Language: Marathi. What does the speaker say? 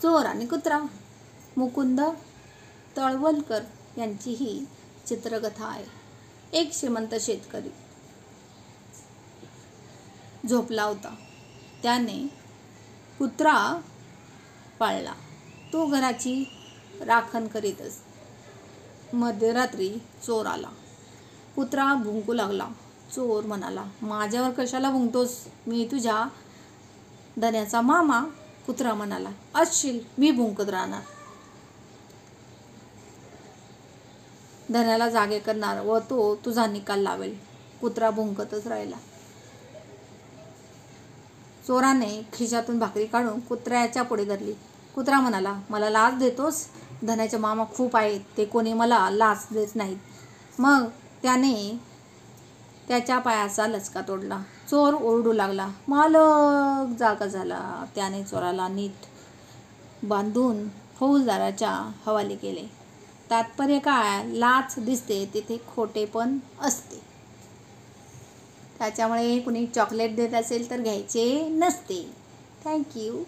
चोर आणि कुत्रा, मुकुंद तळवलकर यांची ही चित्रकथा आहे. एक श्रीमंत शेतकरी झोपला होता. त्याने कुत्रा पाळला. तो घराची राखण करीतच. मध्यरात्री चोर आला. कुत्रा भुंकू लागला. चोर म्हणाला, माझ्यावर कशाला भुंकतोस? मी तुझ्या धन्याचा मामा. कुत्रा म्हणाला, असशील, मी भुंकत राहणार. धन्याला जागे करणार व तो तुझा निकाल लावेल. कुत्रा भुंकतच राहिला. चोराने खिशातून भाकरी काढून कुत्र्याच्या पुढे धरली. कुत्रा म्हणाला, मला लाच देतोस? धन्याचे मामा खूप आहेत, ते कोणी मला लाच देत नाहीत. मग त्याने त्याच्या पायाचा लचका तोडला. चोर ओरडू लागला. मालक जागा झाला. त्याने चोराला नीट बांधून फौजदाराच्या हवाली केले. तात्पर्य काय? लाच दिसते तिथे खोटेपण असते. त्याच्यामुळे कुणी चॉकलेट देत असेल तर घ्यायचे नसते. थँक्यू.